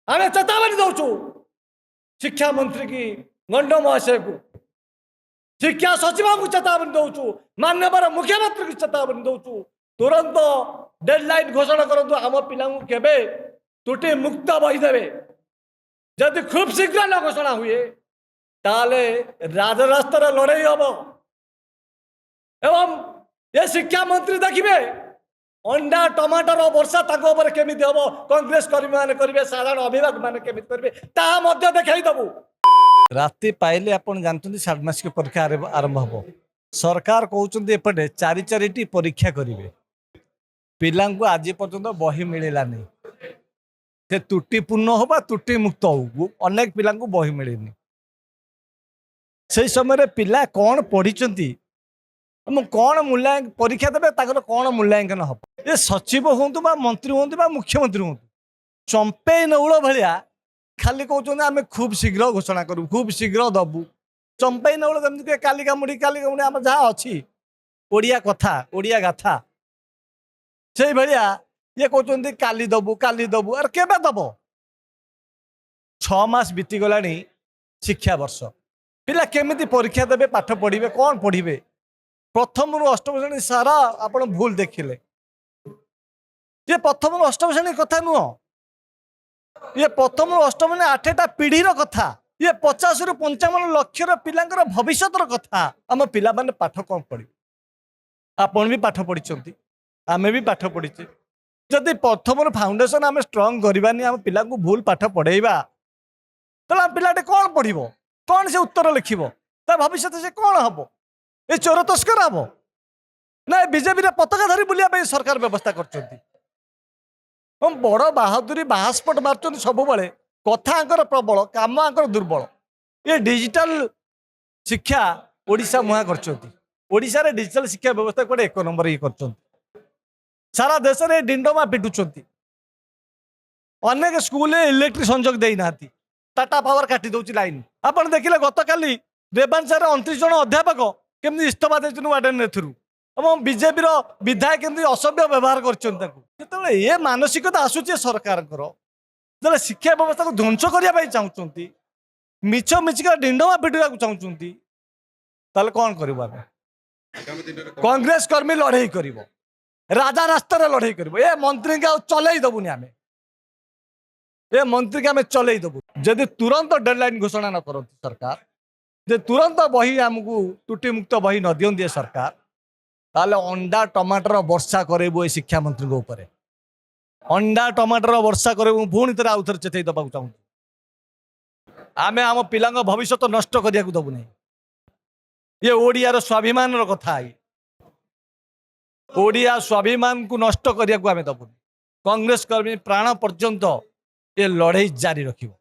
आम चेतावनी दौचु शिक्षा मंत्री की गंड महाशय को, शिक्षा सचिव को चेतावनी दौचु, माननीय मुख्यमंत्री की चेतावनी दौचु, तुरंत डेडलाइन घोषणा करतु आम पिला केबे त्रुटि मुक्त बही देवे। जदि खूब शीघ्र न घोषणा हुए ताले राजरास्तार लड़ाई हम एवं ये शिक्षा मंत्री देखिए अंडा टमाटर वर्षा केमी हम कांग्रेस कर्मी मैंने करेंगे, साधारण अभिभावक मैंने केमी करेंगे देखा दबू। राति पाइले आपण जानते षाण्मासिक परीक्षा आरंभ हम सरकार कहते एपटे चारि चारिटी परीक्षा करेंगे, पिला आज पर्यंत बही मिललानी, से त्रुटिपूर्ण हो बा त्रुटि मुक्त हो, अनेक पिला बही मिलनी। से समय पिला कौन पढ़ी कौन मूल्यांकन परीक्षा देवे कौन मूल्यांकन हम ये सचिव हूँ बा मंत्री हूँ बा मुख्यमंत्री हूँ चंपे नौल भाया खाली कहते आम खूब शीघ्र घोषणा करूँ, खूब शीघ्र दबू। चंपे नौल जमी कालिका मुड़ी आम जहाँ अच्छी ओडिया कथा ओडिया गाथा से भाया ये कहते काली दबू अरे केबे दब 6 मास बीतीगला शिक्षा वर्ष पिला केमिति परीक्षा देवे पाठ पढ़े कौन पढ़े प्रथम रु अष्टम श्रेणी सारा आप भूल देखिले। ये प्रथम रु अष्टम श्रेणी कथा नुह, ये प्रथम रु अष्टम श्रेणी 8टा पीढ़ीर कथा, ये 50 रु 55 लक्षर पिलांकर भविष्यतर कथा। आम पिला माने पाठ कौन पढ़े, आपण भी पाठ पढ़ी आमे भी पाठ पढ़ीचे। जदि प्रथम फाउंडेशन आम स्ट्रंग करवानी आम पिला भूल पाठ पढ़ेबा तो पिलाटे कौन पढ़ो, कौन से उत्तर लिखिब, भविष्य से कौन हम ये चोर तस्कर हम ना बीजेपी पताका धरी बुलिया सरकार व्यवस्था कर बड़ बाहादुरी बाहास्पट मार्च सब बेले कथा आंकर प्रबल काम आंकर दुर्बल। ये डिजिटल शिक्षा ओडिशा मुहा कर डिजिटल शिक्षा व्यवस्था कौटे 1 नंबर ये कर सारा देश में डिंडमा पिटुंट। अनेक स्कूल इलेक्ट्रिक संजोग देना टाटा पावर काटी दौर लाइन। आप देखिले गत काली रेबांचार 29 जन अध्यापक केमती इस्तफा देते वार्डन थ्रु और बीजेपी विधायक केमती असभ्य व्यवहार कर ये मानसिकता आसूचे सरकार जो शिक्षा व्यवस्था को ध्वंस करने चाहते मिछ मिचिका डिंडमा पिटा चाहते कौन कर कांग्रेस कर्मी लड़े कर राजा रास्तार लड़े कर मंत्री के चल दबुनि आम ये मंत्री के आम चल दबु जदि तुरंत डेडलाइन घोषणा न करती सरकार जे तुरंत बही आमको त्रुटि मुक्त बही न दिए सरकार ताले अंडा टमाटर वर्षा करेबु शिक्षा मंत्री ऊपर अंडा टमाटर वर्षा करेबु पुणी थे आउ थे चेतई दबा चाहूँ। आम आम पिला भविष्य नष्ट करने को दबु नहीं। ये ओडियार स्वाभिमान कथा ओडिया स्वाभिमान को नष्ट करने को आम दबुनि। कांग्रेस कर्मी प्राण पर्यंत ये लड़ाई जारी रखिबो।